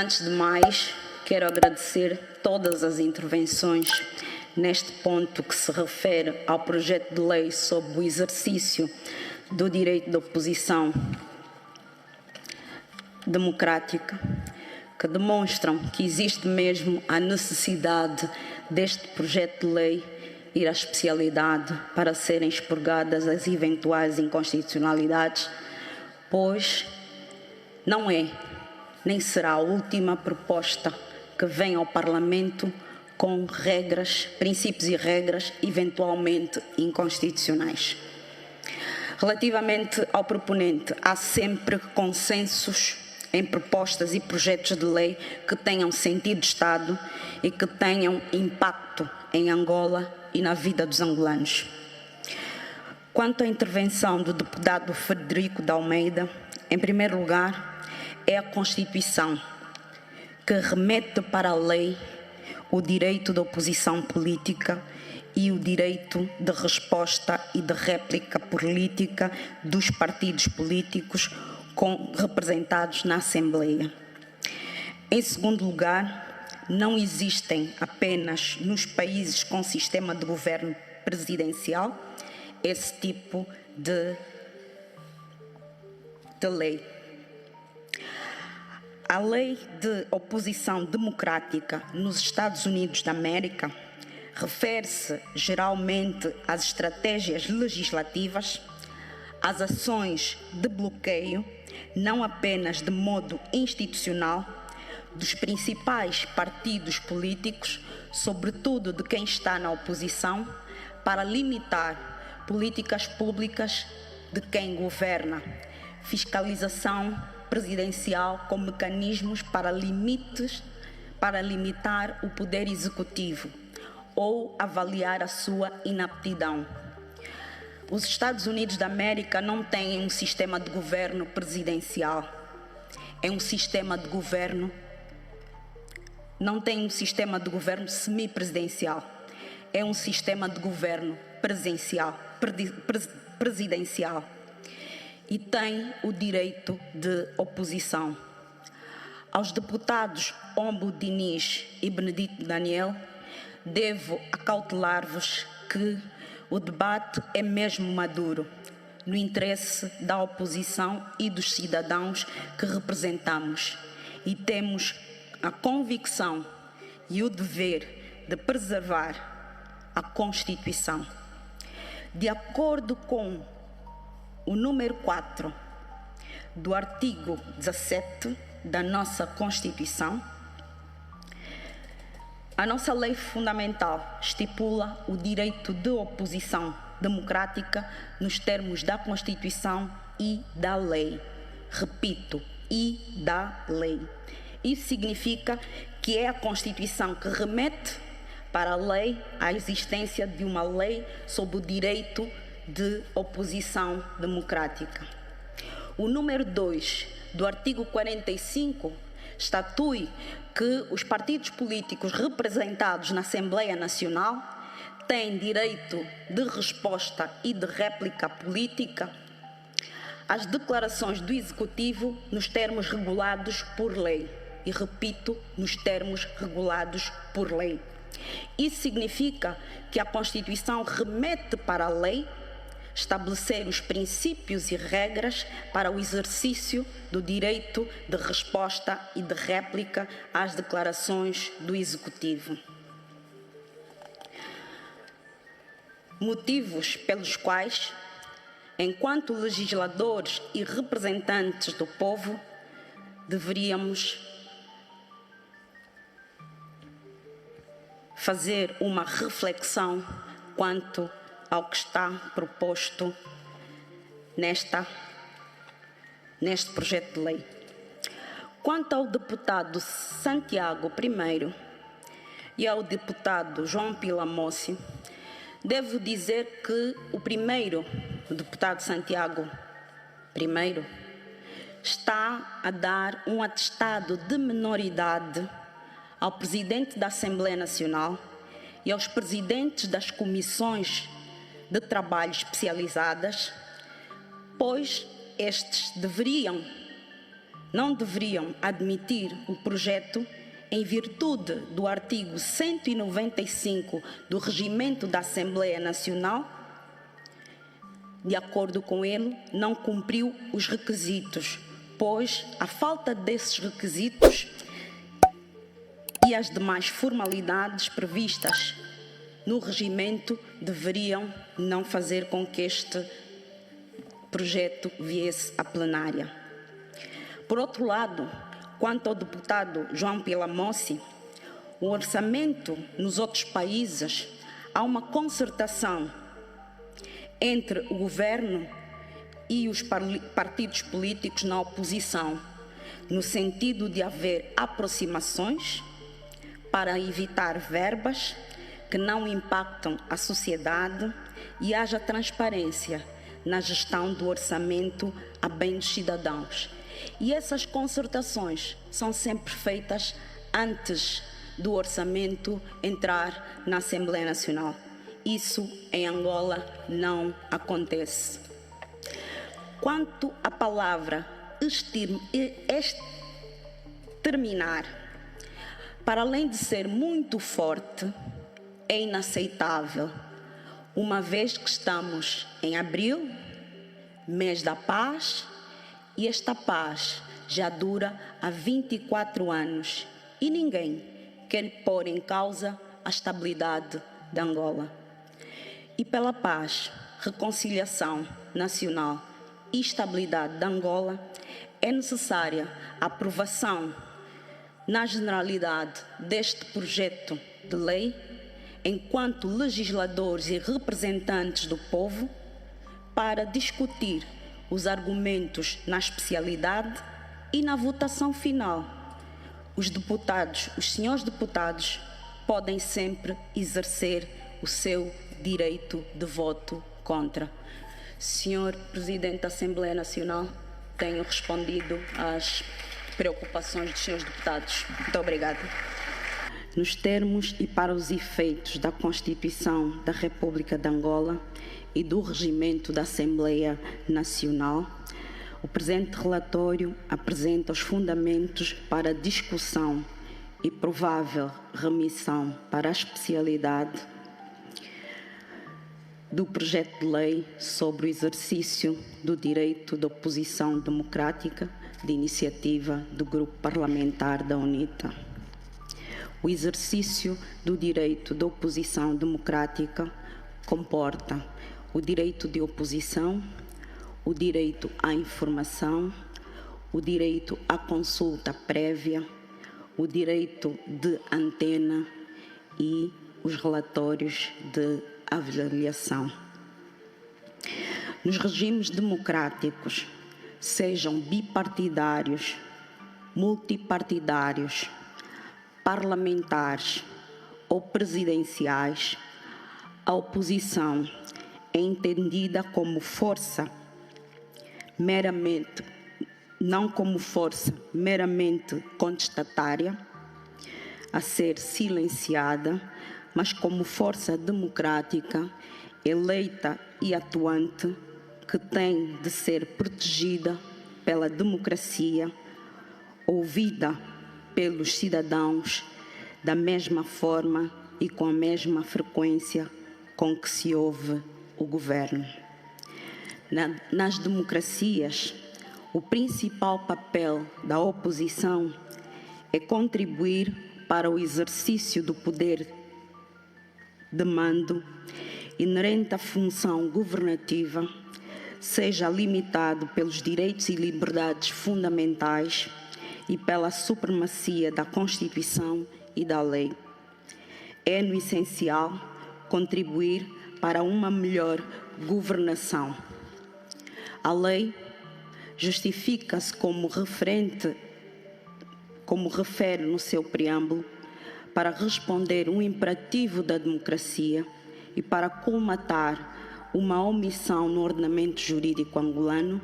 Antes de mais, quero agradecer todas as intervenções neste ponto que se refere ao projeto de lei sobre o exercício do direito de oposição democrática, que demonstram que existe mesmo a necessidade deste projeto de lei ir à especialidade para serem expurgadas as eventuais inconstitucionalidades, pois não é nem será a última proposta que vem ao Parlamento com regras, princípios e regras eventualmente inconstitucionais. Relativamente ao proponente, há sempre consensos em propostas e projetos de lei que tenham sentido de Estado e que tenham impacto em Angola e na vida dos angolanos. Quanto à intervenção do deputado Frederico de Almeida, em primeiro lugar, é a Constituição que remete para a lei o direito de oposição política e o direito de resposta e de réplica política dos partidos políticos representados na Assembleia. Em segundo lugar, não existem apenas nos países com sistema de governo presidencial esse tipo de lei. A lei de oposição democrática nos Estados Unidos da América refere-se geralmente às estratégias legislativas, às ações de bloqueio, não apenas de modo institucional, dos principais partidos políticos, sobretudo de quem está na oposição, para limitar políticas públicas de quem governa, fiscalização presidencial com mecanismos para limitar o poder executivo ou avaliar a sua inaptidão. Os Estados Unidos da América não têm um sistema de governo presidencial. É um sistema de governo, não tem um sistema de governo semipresidencial. É um sistema de governo presidencial. E tem o direito de oposição. Aos deputados Ombo Diniz e Benedito Daniel, devo acautelar-vos que o debate é mesmo maduro, no interesse da oposição e dos cidadãos que representamos, e temos a convicção e o dever de preservar a Constituição. De acordo com o número 4 do artigo 17 da nossa Constituição, a nossa lei fundamental estipula o direito de oposição democrática nos termos da Constituição e da lei. Repito, e da lei. Isso significa que é a Constituição que remete para a lei a existência de uma lei sobre o direito de oposição democrática. O número 2 do artigo 45 estatui que os partidos políticos representados na Assembleia Nacional têm direito de resposta e de réplica política às declarações do Executivo nos termos regulados por lei. E repito, nos termos regulados por lei. Isso significa que a Constituição remete para a lei estabelecer os princípios e regras para o exercício do direito de resposta e de réplica às declarações do Executivo. Motivos pelos quais, enquanto legisladores e representantes do povo, deveríamos fazer uma reflexão quanto ao que está proposto neste projeto de lei. Quanto ao deputado Santiago I e ao deputado João Pilamossi, devo dizer que o deputado Santiago I, está a dar um atestado de menoridade ao Presidente da Assembleia Nacional e aos presidentes das comissões de trabalho especializadas, pois estes deveriam não deveriam admitir o projeto em virtude do artigo 195 do Regimento da Assembleia Nacional. De acordo com ele, não cumpriu os requisitos, pois a falta desses requisitos e as demais formalidades previstas no regimento deveriam não fazer com que este projeto viesse à plenária. Por outro lado, quanto ao deputado João Pilamossi, o orçamento nos outros países há uma concertação entre o governo e os partidos políticos na oposição, no sentido de haver aproximações para evitar verbas que não impactam a sociedade e haja transparência na gestão do orçamento a bem dos cidadãos. E essas concertações são sempre feitas antes do orçamento entrar na Assembleia Nacional. Isso em Angola não acontece. Quanto à palavra exterminar, para além de ser muito forte, é inaceitável, uma vez que estamos em abril, mês da paz, e esta paz já dura há 24 anos e ninguém quer pôr em causa a estabilidade de Angola. E pela paz, reconciliação nacional e estabilidade de Angola, é necessária a aprovação na generalidade deste projeto de lei, enquanto legisladores e representantes do povo, para discutir os argumentos na especialidade e na votação final. Os senhores deputados, podem sempre exercer o seu direito de voto contra. Senhor Presidente da Assembleia Nacional, tenho respondido às preocupações dos senhores deputados. Muito obrigada. Nos termos e para os efeitos da Constituição da República de Angola e do Regimento da Assembleia Nacional, o presente relatório apresenta os fundamentos para discussão e provável remissão para a especialidade do projeto de lei sobre o exercício do direito de oposição democrática de iniciativa do Grupo Parlamentar da UNITA. O exercício do direito de oposição democrática comporta o direito de oposição, o direito à informação, o direito à consulta prévia, o direito de antena e os relatórios de avaliação. Nos regimes democráticos, sejam bipartidários, multipartidários, parlamentares ou presidenciais, a oposição é entendida como força não como força meramente contestatária, a ser silenciada, mas como força democrática, eleita e atuante, que tem de ser protegida pela democracia, ouvida pelos cidadãos da mesma forma e com a mesma frequência com que se ouve o governo. Nas democracias, o principal papel da oposição é contribuir para o exercício do poder de mando inerente à função governativa, seja limitado pelos direitos e liberdades fundamentais e pela supremacia da Constituição e da lei. É, no essencial, contribuir para uma melhor governação. A lei justifica-se como refere no seu preâmbulo, para responder um imperativo da democracia e para colmatar uma omissão no ordenamento jurídico angolano,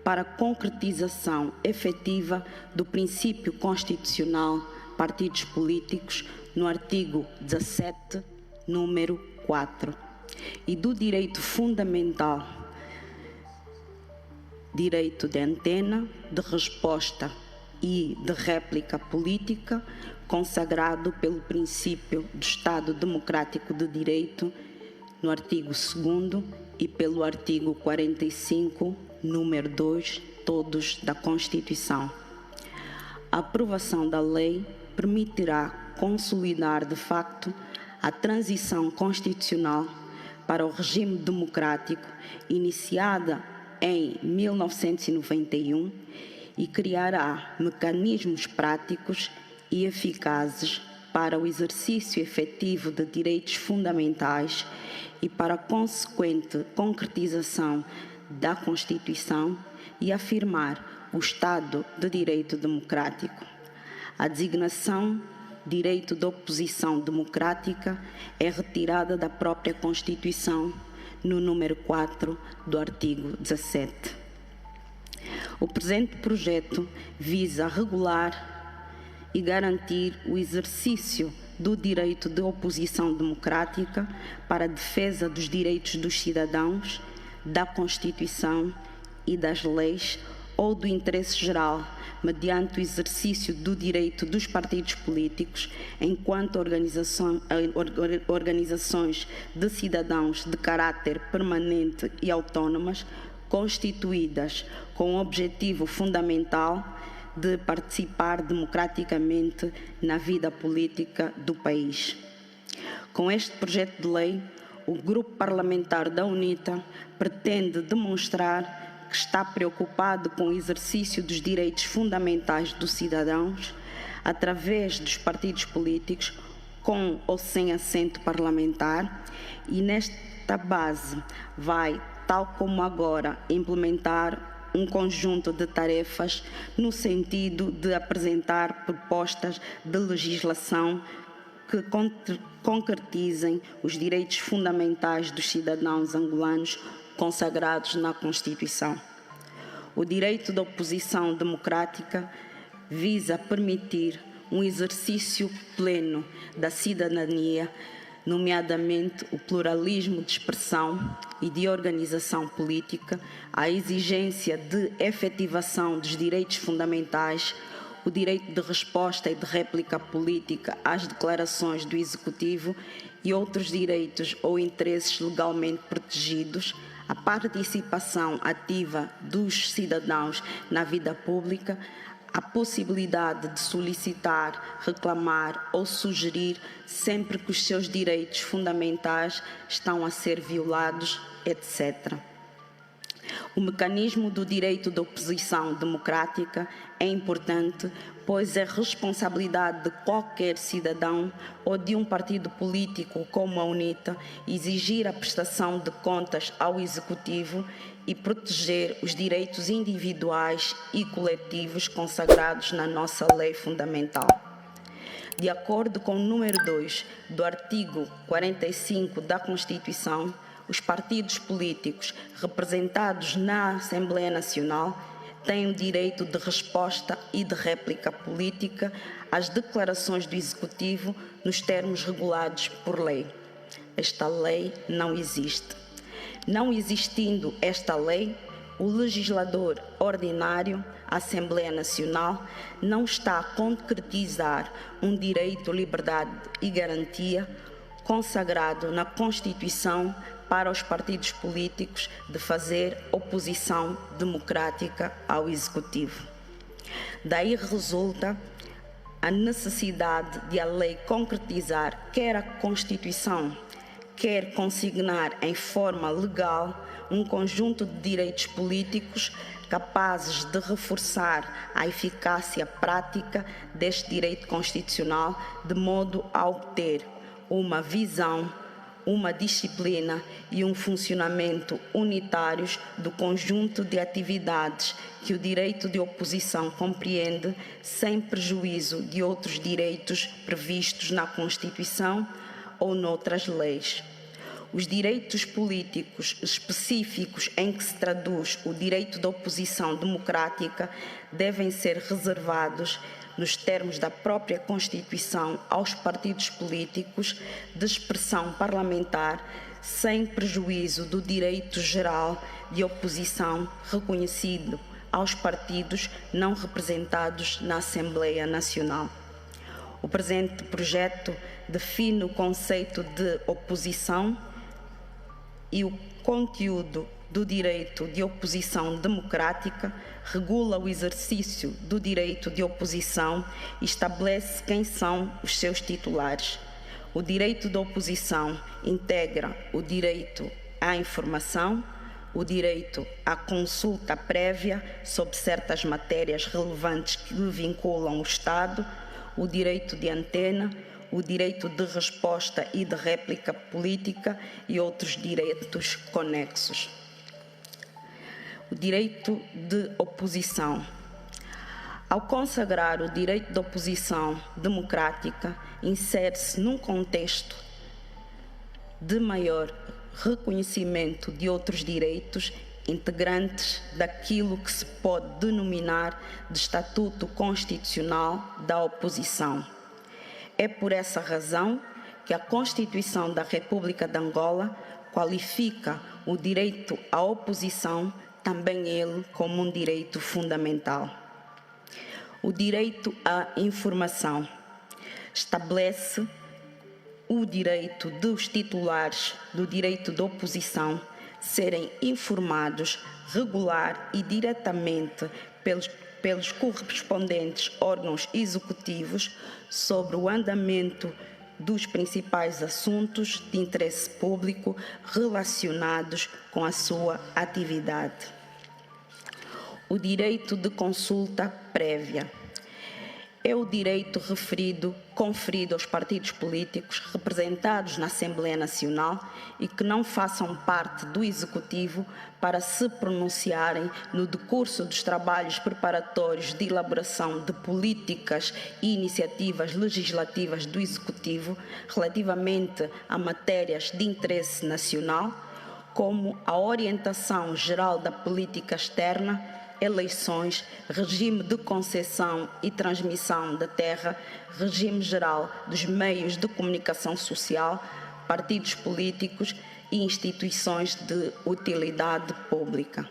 para a concretização efetiva do princípio constitucional partidos políticos no artigo 17, número 4, e do direito fundamental direito de antena, de resposta e de réplica política, consagrado pelo princípio do Estado Democrático de Direito, no artigo 2º e pelo artigo 45, número 2, todos da Constituição. A aprovação da lei permitirá consolidar, de facto, a transição constitucional para o regime democrático iniciada em 1991 e criará mecanismos práticos e eficazes para o exercício efetivo de direitos fundamentais e para a consequente concretização da Constituição e afirmar o Estado de Direito democrático. A designação direito de oposição democrática é retirada da própria Constituição no número 4 do artigo 17. O presente projeto visa regular e garantir o exercício do direito de oposição democrática para a defesa dos direitos dos cidadãos, da Constituição e das leis ou do interesse geral, mediante o exercício do direito dos partidos políticos, enquanto organizações de cidadãos de caráter permanente e autónomas, constituídas com o objetivo fundamental de participar democraticamente na vida política do país. Com este projeto de lei, o Grupo Parlamentar da UNITA pretende demonstrar que está preocupado com o exercício dos direitos fundamentais dos cidadãos através dos partidos políticos, com ou sem assento parlamentar, e nesta base vai, tal como agora, implementar um conjunto de tarefas no sentido de apresentar propostas de legislação que concretizem os direitos fundamentais dos cidadãos angolanos consagrados na Constituição. O direito de oposição democrática visa permitir um exercício pleno da cidadania, nomeadamente o pluralismo de expressão e de organização política, a exigência de efetivação dos direitos fundamentais, o direito de resposta e de réplica política às declarações do Executivo e outros direitos ou interesses legalmente protegidos, a participação ativa dos cidadãos na vida pública, a possibilidade de solicitar, reclamar ou sugerir sempre que os seus direitos fundamentais estão a ser violados, etc. O mecanismo do direito de oposição democrática é importante, pois é responsabilidade de qualquer cidadão ou de um partido político como a UNITA exigir a prestação de contas ao Executivo e proteger os direitos individuais e coletivos consagrados na nossa lei fundamental. De acordo com o número 2 do artigo 45 da Constituição, os partidos políticos representados na Assembleia Nacional têm o direito de resposta e de réplica política às declarações do Executivo nos termos regulados por lei. Esta lei não existe. Não existindo esta lei, o legislador ordinário, a Assembleia Nacional, não está a concretizar um direito, liberdade e garantia consagrado na Constituição para os partidos políticos de fazer oposição democrática ao Executivo. Daí resulta a necessidade de a lei concretizar quer a Constituição, quer consignar em forma legal um conjunto de direitos políticos capazes de reforçar a eficácia prática deste direito constitucional, de modo a obter uma visão, uma disciplina e um funcionamento unitários do conjunto de atividades que o direito de oposição compreende, sem prejuízo de outros direitos previstos na Constituição ou noutras leis. Os direitos políticos específicos em que se traduz o direito de oposição democrática devem ser reservados nos termos da própria Constituição, aos partidos políticos de expressão parlamentar, sem prejuízo do direito geral de oposição reconhecido aos partidos não representados na Assembleia Nacional. O presente projeto define o conceito de oposição e o conteúdo do direito de oposição democrática, regula o exercício do direito de oposição e estabelece quem são os seus titulares. O direito de oposição integra o direito à informação, o direito à consulta prévia sobre certas matérias relevantes que vinculam o Estado, o direito de antena, o direito de resposta e de réplica política e outros direitos conexos. O direito de oposição. Ao consagrar o direito de oposição democrática, insere-se num contexto de maior reconhecimento de outros direitos integrantes daquilo que se pode denominar de Estatuto Constitucional da Oposição. É por essa razão que a Constituição da República de Angola qualifica o direito à oposição, também ele, como um direito fundamental. O direito à informação estabelece o direito dos titulares do direito de oposição serem informados regular e diretamente pelos correspondentes órgãos executivos sobre o andamento dos principais assuntos de interesse público relacionados com a sua atividade. O direito de consulta prévia é o direito conferido aos partidos políticos representados na Assembleia Nacional e que não façam parte do Executivo para se pronunciarem no decurso dos trabalhos preparatórios de elaboração de políticas e iniciativas legislativas do Executivo relativamente a matérias de interesse nacional, como a orientação geral da política externa, eleições, regime de concessão e transmissão da terra, regime geral dos meios de comunicação social, partidos políticos e instituições de utilidade pública.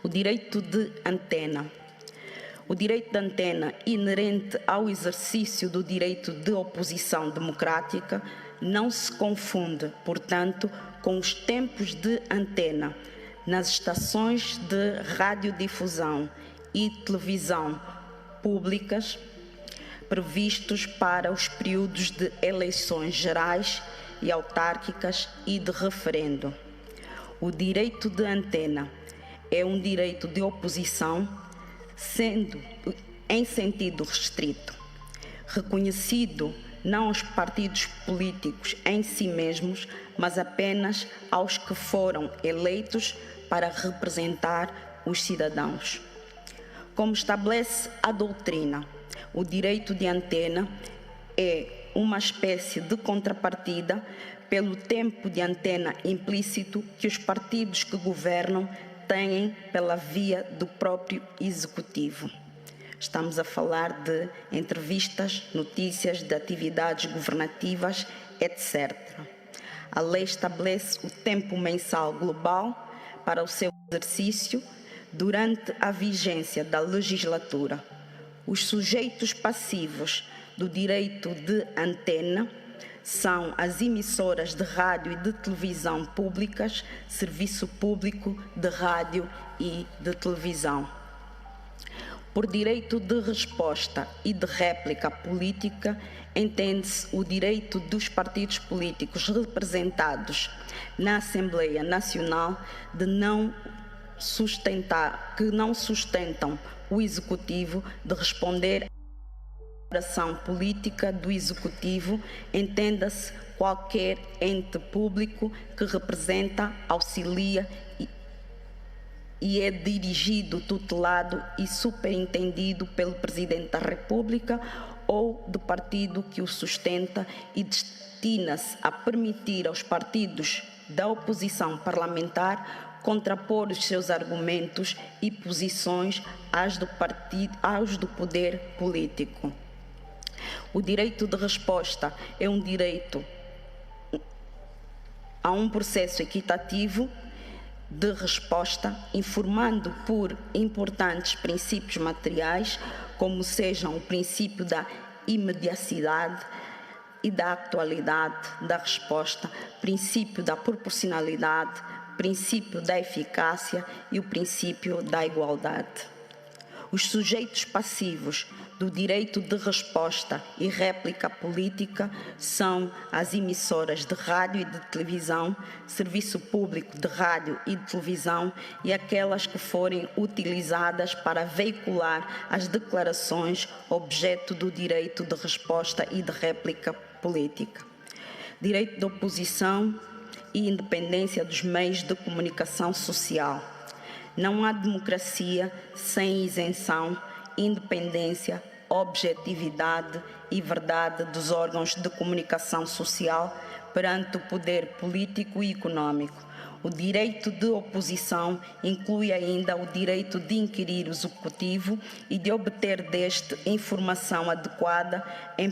O direito de antena. O direito de antena, inerente ao exercício do direito de oposição democrática, não se confunde, portanto, com os tempos de antena nas estações de radiodifusão e televisão públicas previstos para os períodos de eleições gerais e autárquicas e de referendo. O direito de antena é um direito de oposição, sendo em sentido restrito, reconhecido não aos partidos políticos em si mesmos, mas apenas aos que foram eleitos para representar os cidadãos. Como estabelece a doutrina, o direito de antena é uma espécie de contrapartida pelo tempo de antena implícito que os partidos que governam têm pela via do próprio Executivo. Estamos a falar de entrevistas, notícias, de atividades governativas, etc. A lei estabelece o tempo mensal global para o seu exercício durante a vigência da legislatura. Os sujeitos passivos do direito de antena são as emissoras de rádio e de televisão públicas, serviço público de rádio e de televisão. Por direito de resposta e de réplica política, entende-se o direito dos partidos políticos representados na Assembleia Nacional que não sustentam o Executivo de responder à elaboração política do Executivo, entenda-se qualquer ente público que representa, auxilia e é dirigido, tutelado e superintendido pelo Presidente da República ou do partido que o sustenta e destina-se a permitir aos partidos da oposição parlamentar contrapor os seus argumentos e posições aos do poder político. O direito de resposta é um direito a um processo equitativo de resposta, informando por importantes princípios materiais, como sejam o princípio da imediacidade e da atualidade da resposta, princípio da proporcionalidade, princípio da eficácia e o princípio da igualdade. Os sujeitos passivos do direito de resposta e réplica política são as emissoras de rádio e de televisão, serviço público de rádio e de televisão e aquelas que forem utilizadas para veicular as declarações objeto do direito de resposta e de réplica política. Direito de oposição e independência dos meios de comunicação social. Não há democracia sem isenção, independência, objetividade e verdade dos órgãos de comunicação social perante o poder político e econômico. O direito de oposição inclui ainda o direito de inquirir o executivo e de obter deste informação adequada em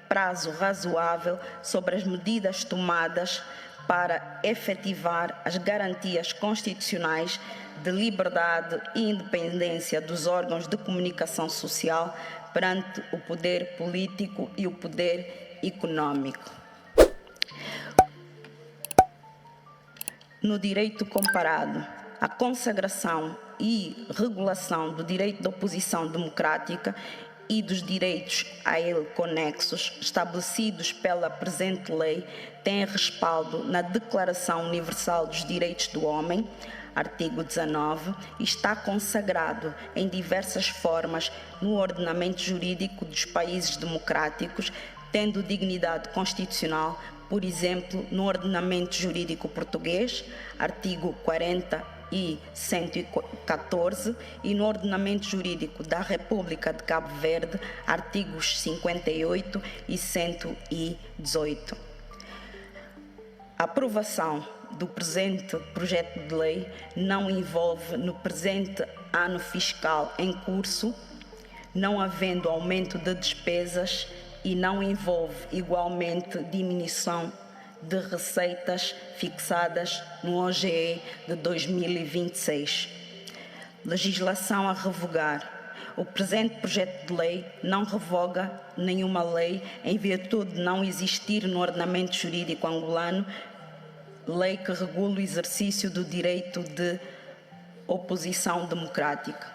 prazo razoável sobre as medidas tomadas para efetivar as garantias constitucionais de liberdade e independência dos órgãos de comunicação social perante o poder político e o poder econômico. No direito comparado, a consagração e regulação do direito de oposição democrática e dos direitos a ele conexos, estabelecidos pela presente lei, têm respaldo na Declaração Universal dos Direitos do Homem, artigo 19, e está consagrado em diversas formas no ordenamento jurídico dos países democráticos, tendo dignidade constitucional, por exemplo, no ordenamento jurídico português, artigo 40 e 114, e no ordenamento jurídico da República de Cabo Verde, artigos 58 e 118. A aprovação do presente projeto de lei não envolve no presente ano fiscal em curso, não havendo aumento de despesas e não envolve igualmente diminuição de receitas fixadas no OGE de 2026. Legislação a revogar. O presente projeto de lei não revoga nenhuma lei em virtude de não existir no ordenamento jurídico angolano lei que regula o exercício do direito de oposição democrática.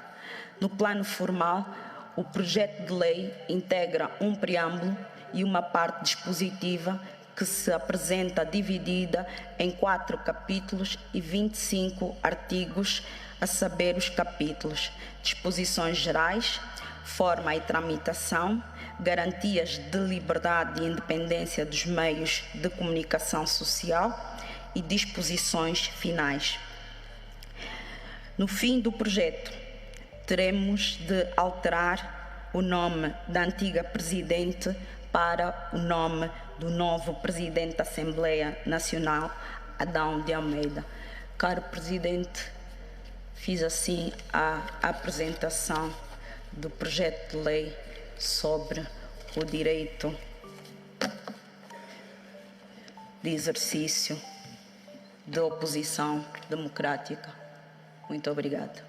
No plano formal, o projeto de lei integra um preâmbulo e uma parte dispositiva que se apresenta dividida em 4 capítulos e 25 artigos, a saber os capítulos: disposições gerais, forma e tramitação, garantias de liberdade e independência dos meios de comunicação social e disposições finais. No fim do projeto, teremos de alterar o nome da antiga Presidente para o nome do novo Presidente da Assembleia Nacional, Adão de Almeida. Caro Presidente, fiz assim a apresentação do projeto de lei sobre o direito de exercício de oposição democrática. Muito obrigada.